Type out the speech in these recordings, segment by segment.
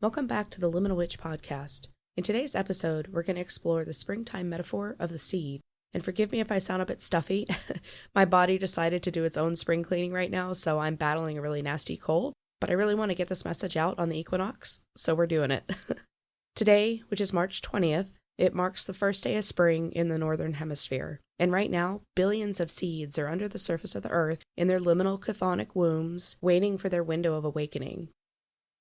Welcome back to the Liminal podcast. In today's episode, we're going to explore the springtime metaphor of the seed. And forgive me if I sound a bit stuffy. My body decided to do its own spring cleaning right now, so I'm battling a really nasty cold. But I really want to get this message out on the equinox, so we're doing it. Today, which is March 20th, it marks the first day of spring in the northern hemisphere. And right now, billions of seeds are under the surface of the earth in their liminal chthonic wombs, waiting for their window of awakening.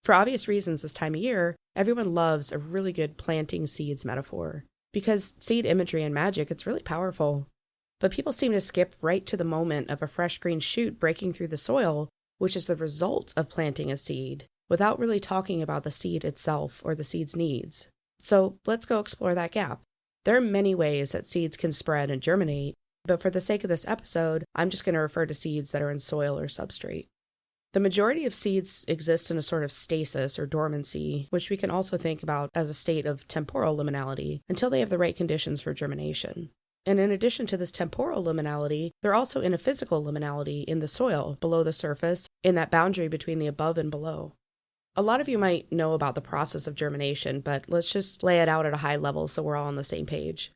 For obvious reasons this time of year, everyone loves a really good planting seeds metaphor. Because seed imagery and magic, it's really powerful. But people seem to skip right to the moment of a fresh green shoot breaking through the soil, which is the result of planting a seed, without really talking about the seed itself or the seed's needs. So let's go explore that gap. There are many ways that seeds can spread and germinate, but for the sake of this episode, I'm just going to refer to seeds that are in soil or substrate. The majority of seeds exist in a sort of stasis or dormancy, which we can also think about as a state of temporal liminality, until they have the right conditions for germination. And in addition to this temporal liminality, they're also in a physical liminality in the soil, below the surface, in that boundary between the above and below. A lot of you might know about the process of germination, but let's just lay it out at a high level so we're all on the same page.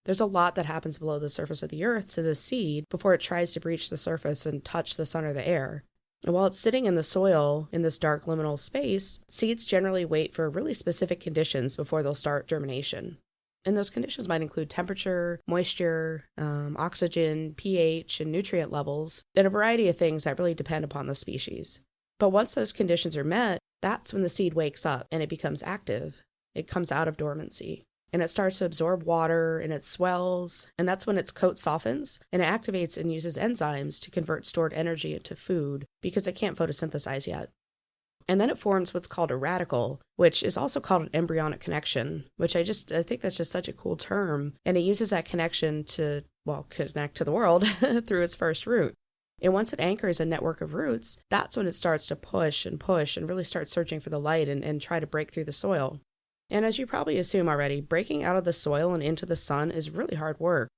There's a lot that happens below the surface of the earth to the seed before it tries to breach the surface and touch the sun or the air. And while it's sitting in the soil in this dark liminal space, seeds generally wait for really specific conditions before they'll start germination. And those conditions might include temperature, moisture, oxygen, pH, and nutrient levels, and a variety of things that really depend upon the species. But once those conditions are met, that's when the seed wakes up and it becomes active. It comes out of dormancy. And it starts to absorb water, and it swells, and that's when its coat softens, and it activates and uses enzymes to convert stored energy into food, because it can't photosynthesize yet. And then it forms what's called a radicle, which is also called an embryonic connection, which I think that's just such a cool term, and it uses that connection to, connect to the world through its first root. And once it anchors a network of roots, that's when it starts to push and really start searching for the light and try to break through the soil. And as you probably assume already, breaking out of the soil and into the sun is really hard work.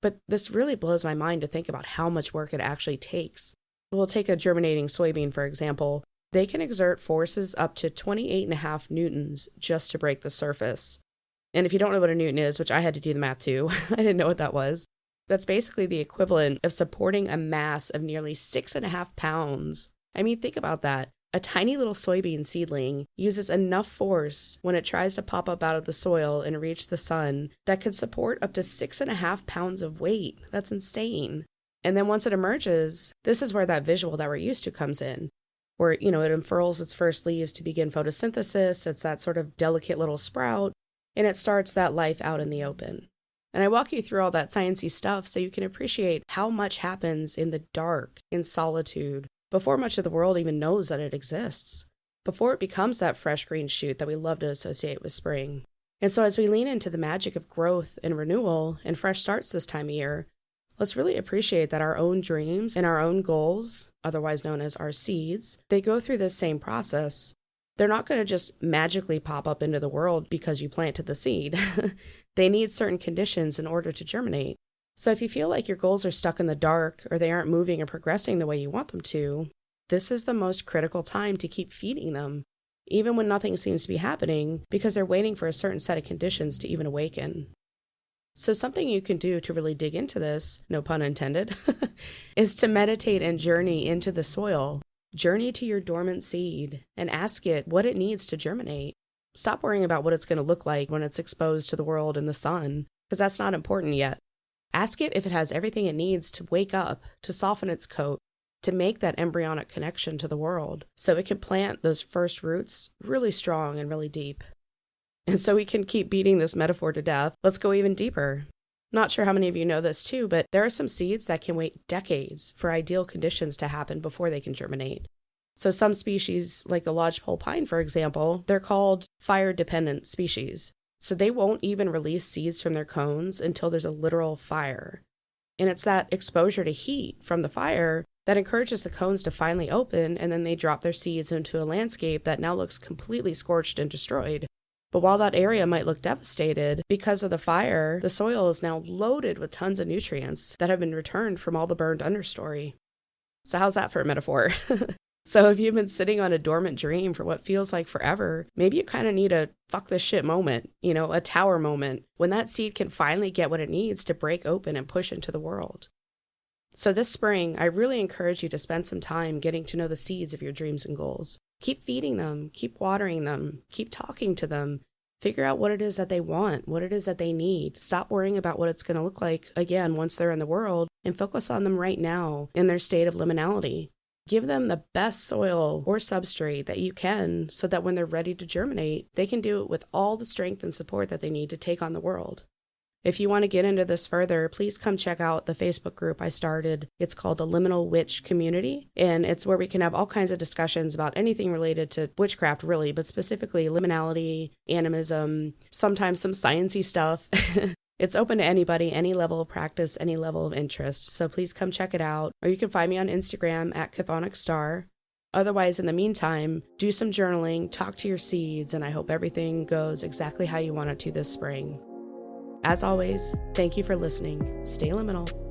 But this really blows my mind to think about how much work it actually takes. We'll take a germinating soybean, for example. They can exert forces up to 28.5 newtons just to break the surface. And if you don't know what a newton is, which I had to do the math too, I didn't know what that was, that's basically the equivalent of supporting a mass of nearly 6.5 pounds. I mean, think about that. A tiny little soybean seedling uses enough force when it tries to pop up out of the soil and reach the sun that could support up to 6.5 pounds of weight. That's insane. And then once it emerges, this is where that visual that we're used to comes in, where, it unfurls its first leaves to begin photosynthesis. It's that sort of delicate little sprout, and it starts that life out in the open. And I walk you through all that sciencey stuff so you can appreciate how much happens in the dark, in solitude, before much of the world even knows that it exists, before it becomes that fresh green shoot that we love to associate with spring. And so as we lean into the magic of growth and renewal and fresh starts this time of year, let's really appreciate that our own dreams and our own goals, otherwise known as our seeds, they go through this same process. They're not going to just magically pop up into the world because you planted the seed. They need certain conditions in order to germinate. So if you feel like your goals are stuck in the dark or they aren't moving or progressing the way you want them to, this is the most critical time to keep feeding them, even when nothing seems to be happening, because they're waiting for a certain set of conditions to even awaken. So something you can do to really dig into this, no pun intended, is to meditate and journey into the soil. Journey to your dormant seed and ask it what it needs to germinate. Stop worrying about what it's going to look like when it's exposed to the world and the sun, because that's not important yet. Ask it if it has everything it needs to wake up, to soften its coat, to make that embryonic connection to the world, so it can plant those first roots really strong and really deep. And so we can keep beating this metaphor to death. Let's go even deeper. Not sure how many of you know this too, but there are some seeds that can wait decades for ideal conditions to happen before they can germinate. So some species, like the lodgepole pine, for example, they're called fire-dependent species. So they won't even release seeds from their cones until there's a literal fire. And it's that exposure to heat from the fire that encourages the cones to finally open, and then they drop their seeds into a landscape that now looks completely scorched and destroyed. But while that area might look devastated, because of the fire, the soil is now loaded with tons of nutrients that have been returned from all the burned understory. So how's that for a metaphor? So if you've been sitting on a dormant dream for what feels like forever, maybe you kind of need a fuck this shit moment, a tower moment, when that seed can finally get what it needs to break open and push into the world. So this spring, I really encourage you to spend some time getting to know the seeds of your dreams and goals. Keep feeding them, keep watering them, keep talking to them. Figure out what it is that they want, what it is that they need. Stop worrying about what it's going to look like, again, once they're in the world, and focus on them right now in their state of liminality. Give them the best soil or substrate that you can so that when they're ready to germinate, they can do it with all the strength and support that they need to take on the world. If you want to get into this further, please come check out the Facebook group I started. It's called the Liminal Witch Community, and it's where we can have all kinds of discussions about anything related to witchcraft, really, but specifically liminality, animism, sometimes some sciencey stuff. It's open to anybody, any level of practice, any level of interest, so please come check it out. Or you can find me on Instagram at ChthonicsStar. Otherwise, in the meantime, do some journaling, talk to your seeds, and I hope everything goes exactly how you want it to this spring. As always, thank you for listening. Stay liminal.